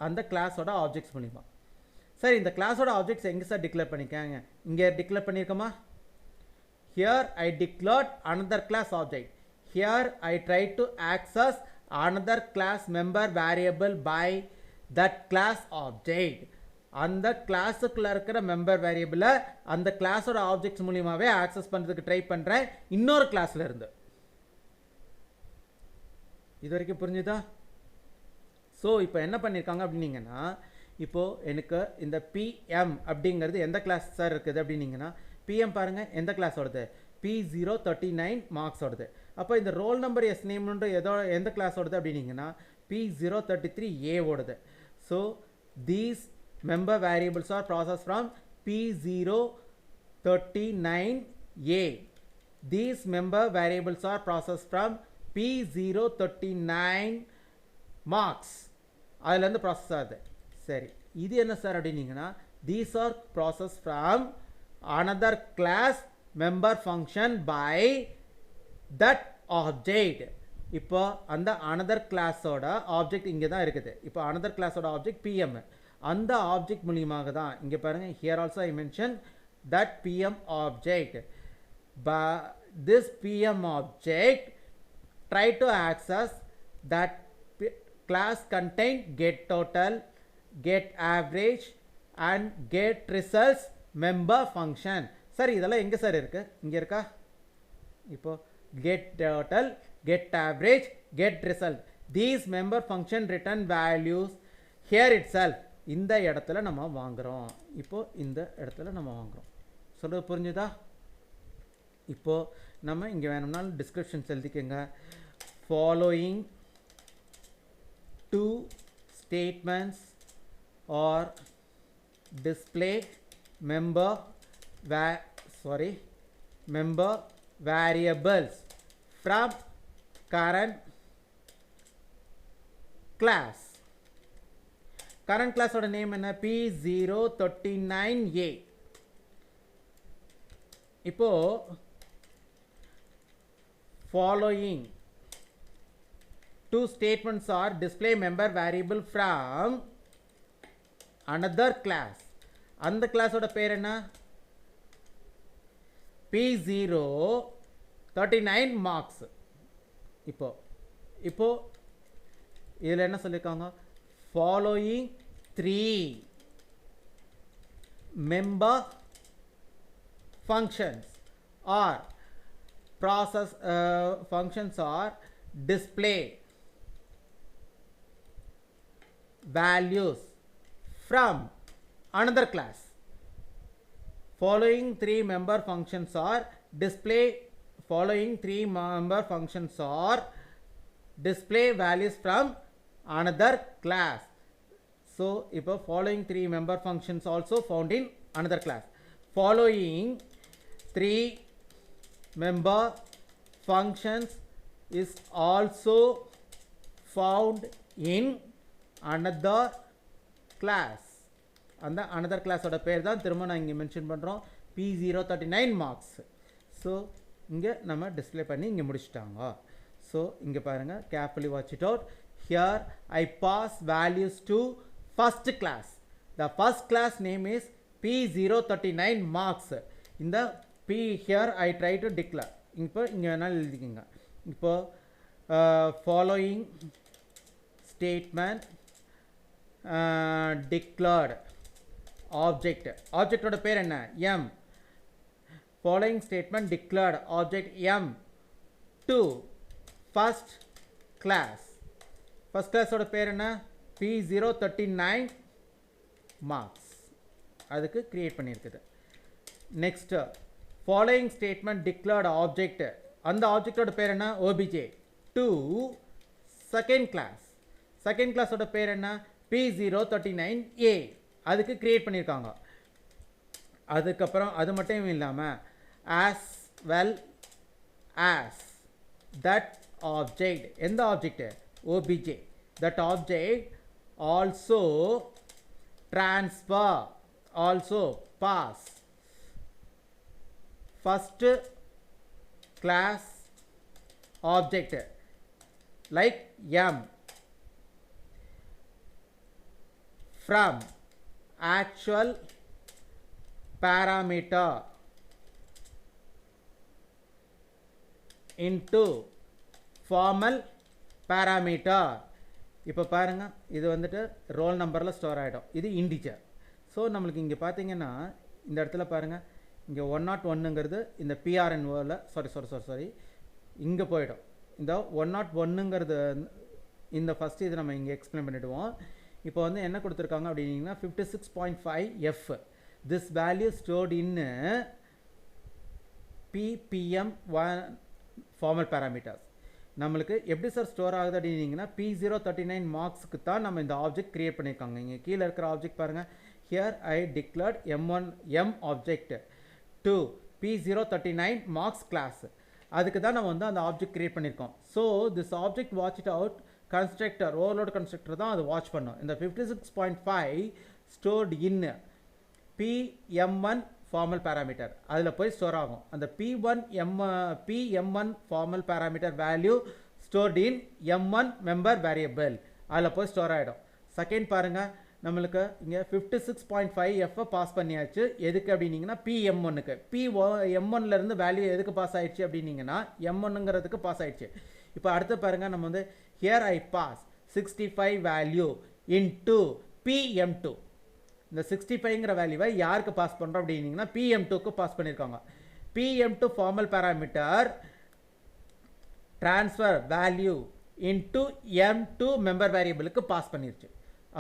அந்த கிளாஸோட ஆப்ஜெக்ட்ஸ் மூலிமா. சரி, இந்த கிளாஸோட ஆப்ஜெக்ட்ஸ் எங்கே சார் டிக்ளேர் பண்ணிக்காங்க? இங்கே டிக்ளேர் பண்ணியிருக்கோமா? Here I declared another class object. Here I tried to access another class member variable by that class object. அந்த கிளாஸுக்குள்ள இருக்கிற மெம்பர் வேரியபிளை அந்த கிளாஸோட ஆப்ஜெக்ட்ஸ் மூலியமாவே ஆக்சஸ் பண்ணுறதுக்கு ட்ரை பண்ணுறேன் இன்னொரு கிளாஸ்ல இருந்து. இது வரைக்கும் புரிஞ்சுதா? ஸோ இப்போ என்ன பண்ணியிருக்காங்க அப்படின்னீங்கன்னா, இப்போது எனக்கு இந்த பிஎம் அப்படிங்கிறது எந்த கிளாஸ் சார் இருக்குது அப்படின்னீங்கன்னா, பிஎம் பாருங்கள் எந்த கிளாஸோடது? P039 மார்க்ஸோடது. அப்போ இந்த ரோல் நம்பர் எஸ் நேம்ன்ற எந்த கிளாஸோடது அப்படின்னீங்கன்னா P033A ஓடது. So these member variables are processed from P039A. These member variables are processed from P039 marks. அதிலேருந்து ப்ராசஸ் ஆகுது. சரி, இது என்ன சார் அப்படின்னீங்கன்னா, these are processed from another class member function by that object. இப்போ அந்த another classோட ஆப்ஜெக்ட் இங்கே தான் இருக்குது. இப்போ another classோட ஆப்ஜெக்ட் PM. அந்த ஆப்ஜெக்ட் மூலியமாக தான் இங்கே பாருங்கள், here also I mentioned that PM object. But this PM object try to access that class contain get total, get average and get results member function. Sir இதெல்லாம் எங்கே sir இருக்குது? இங்கே இருக்கா? இப்போ get total, get average, get result, these member function return values here itself. இந்த இடத்துல நம்ம வாங்குகிறோம். இப்போது இந்த இடத்துல நம்ம வாங்குகிறோம். சொல்கிறது புரிஞ்சுதா? இப்போது நம்ம இங்கே வேணும்னாலும் டிஸ்கிரிப்ஷன்ஸ் எழுதிக்கோங்க. Following 2 statements or display member variables from current class. current class ஓட நேம் என்ன? P039A. இப்போ following 2 statements are display member variable from another class. அந்த கிளாஸோட பேர் என்ன? P039 marks. இப்போ இதில் என்ன சொல்லியிருக்காங்க? following 3 member functions or process functions are display values from another class. Following 3 member functions are display values from another class. So இப்போ following 3 member functions also found in another class. Following 3 member functions is also found in another class. அந்த another class ஓட பேர் தான் திரும்ப நான் இங்கே mention பண்ணுறோம், P039 marks. So இங்கே நம்ம டிஸ்பிளே பண்ணி இங்கே முடிச்சிட்டாங்க. ஸோ இங்கே பாருங்கள், carefully watch it out. Here I pass values to first class. The first class name is P039 marks. இந்த P here I try to declare. இப்போ இங்கே வேணாலும் எழுதிக்கோங்க. இப்போ following statement declared object. ஆப்ஜெக்டோட பேர் என்ன? M. Following statement declared object M to first class. First கிளாஸோட பேர் என்ன? P039 marks. அதுக்கு கிரியேட் பண்ணியிருக்குது. Next following statement declared object. அந்த ஆப்ஜெக்டோட பேர் என்ன? OBJ to second class. Second கிளாஸோட பேர் என்ன? P039A. அதுக்கு கிரியேட் பண்ணியிருக்காங்க. அதுக்கப்புறம் அது மட்டும் இல்லாமல் as well as that object. எந்த object? OBJ. That object also transfer, also pass first class object like M. from actual parameter into formal parameter. இப்போ பாருங்க, இது வந்துட்டு ரோல் நம்பரில் ஸ்டோர் ஆகிடும். இது இன்டிஜர். ஸோ நம்மளுக்கு இங்கே பார்த்தீங்கன்னா இந்த இடத்துல பாருங்கள், இங்கே 101ங்கிறது இந்த பிஆர்என்ஓவில் சாரி இங்கே போயிடும். இந்த 101ங்கிறது இந்த ஃபஸ்ட்டு இது நம்ம இங்கே எக்ஸ்பிளைன் பண்ணிவிடுவோம். இப்போ வந்து என்ன கொடுத்துருக்காங்க அப்படின்னா 56.5F. This value stored in PPM1 formal parameters. நம்மளுக்கு எப்படி சார் ஸ்டோர் ஆகுது அப்படின்னீங்கன்னா P039 மார்க்ஸுக்கு தான் நம்ம இந்த ஆப்ஜெக்ட் கிரியேட் பண்ணியிருக்காங்க. இங்கே கீழே இருக்கிற ஆப்ஜெக்ட் பாருங்கள், here I declared M object to P039 marks class. அதுக்கு தான் நம்ம வந்து அந்த ஆப்ஜெக்ட் கிரியேட் பண்ணியிருக்கோம். So this object watch it out constructor, overload constructor தான் அது வாட்ச் பண்ணும். இந்த 56.5 ஸ்டோர்ட் இன் PM1 ஃபார்மல் பேராமீட்டர் அதில் போய் ஸ்டோர் ஆகும். அந்த PM1 formal parameter value stored இன் M1 மெம்பர் வேரியபிள் அதில் போய் ஸ்டோர் ஆகிடும். செகண்ட் பாருங்கள், நம்மளுக்கு இங்கே 56.5F பாஸ் பண்ணியாச்சு. எதுக்கு அப்படின்னீங்கன்னா PM1க்கு. PM1லேருந்து வேல்யூ எதுக்கு பாஸ் ஆயிடுச்சு அப்படின்னீங்கன்னா M1ங்கிறதுக்கு பாஸ் ஆயிடுச்சு. இப்போ அடுத்து பாருங்கள், நம்ம வந்து here I pass 65 value into PM2. இந்த 65ங்கிற வேல்யூவை யாருக்கு பாஸ் பண்ணுறோம் அப்படின்னீங்கன்னா PM2க்கு பாஸ் பண்ணியிருக்காங்க. PM2 formal parameter transfer value into M2 member வேரியபிளுக்கு பாஸ் பண்ணிருச்சு.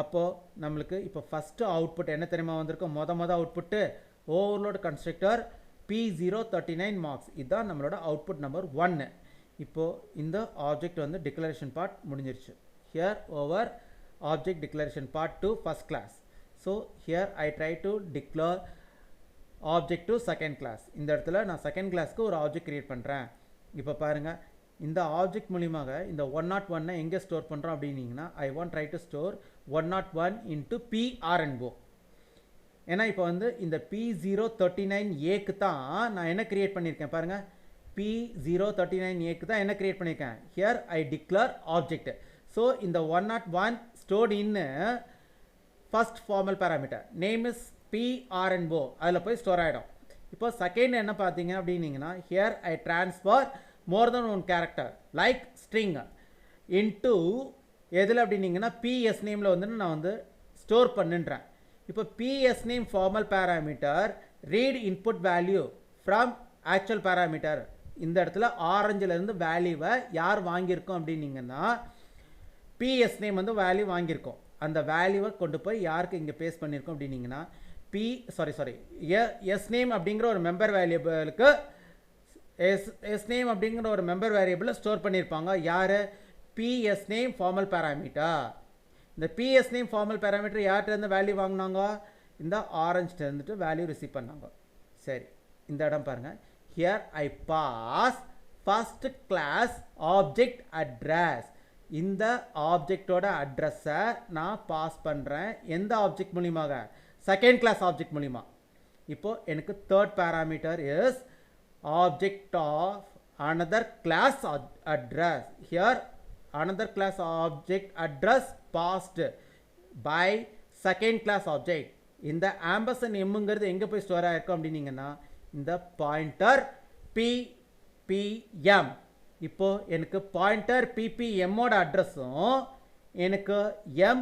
அப்போது நம்மளுக்கு இப்போ ஃபஸ்ட்டு அவுட்புட் என்ன தெரியுமா வந்திருக்கும்? மொதல் output overload constructor P039 marks. இதுதான் நம்மளோட அவுட்புட் நம்பர் 1. இப்போது இந்த ஆப்ஜெக்ட் வந்து டிக்ளரேஷன் பார்ட் முடிஞ்சிருச்சு. Here over object declaration part to first class. So here I try to declare object to second class. இந்த இடத்துல நான் செகண்ட் கிளாஸ்க்கு ஒரு ஆப்ஜெக்ட் கிரியேட் பண்ணுறேன். இப்போ பாருங்கள், இந்த ஆப்ஜெக்ட் மூலியமாக இந்த 101 எங்கே ஸ்டோர் பண்ணுறோம் அப்படின்னீங்கன்னா I want try to store 101 into PRNO. ஏன்னா இப்போ வந்து இந்த P039Aக்கு தான் நான் என்ன கிரியேட் பண்ணியிருக்கேன் பாருங்கள், P039Aக்கு தான் என்ன கிரியேட் பண்ணியிருக்கேன். Here I declare object. So இந்த 101 stored in first formal parameter name is PRNO அதில் போய் ஸ்டோர் ஆகிடும். இப்போ செகண்ட் என்ன பார்த்தீங்க அப்படின்னீங்கன்னா here I transfer more then one character like string into எதில் அப்படின்னீங்கன்னா PS நேமில் வந்து நான் வந்து ஸ்டோர் பண்ணுன்றேன். இப்போ PS name formal parameter read input value from actual parameter. இந்த இடத்துல ஆரஞ்சிலேருந்து வேல்யூவை யார் வாங்கியிருக்கோம் அப்படின்னீங்கன்னா PS நேம் வந்து வேல்யூ வாங்கியிருக்கோம். அந்த வேல்யூவை கொண்டு போய் யாருக்கு இங்கே பேஸ் பண்ணியிருக்கோம் அப்படின்னீங்கன்னா எஸ் நேம் அப்படிங்கிற ஒரு மெம்பர் வேரியபிளுக்கு எஸ் நேம் அப்படிங்கிற ஒரு மெம்பர் வேரியபிளை ஸ்டோர் பண்ணியிருப்பாங்க. யார்? PS name formal parameter. இந்த PS நேம் ஃபார்மல் பேராமீட்டர் யார்கிட்டருந்து வேல்யூ வாங்கினாங்க? இந்த ஆரஞ்சிட்ட இருந்துட்டு வேல்யூ ரிசீவ் பண்ணாங்க. சரி, இந்த இடம் பாருங்கள், here I pass first class object address. இந்த ஆப்ஜெக்டோட அட்ரஸை நான் பாஸ் பண்ணுறேன். எந்த ஆப்ஜெக்ட் மூலியமாக? செகண்ட் கிளாஸ் ஆப்ஜெக்ட் மூலிமா. இப்போது எனக்கு third parameter is object of another class address. Here another class object address passed by second class object. இந்த ஆம்பர்சன் எம்ங்கிறது எங்கே போய் ஸ்டோர் ஆகிருக்கும் அப்படின்னீங்கன்னா இந்த பாயிண்டர் PPM. இப்போது எனக்கு பாயிண்டர் PPMோட அட்ரஸும் எனக்கு M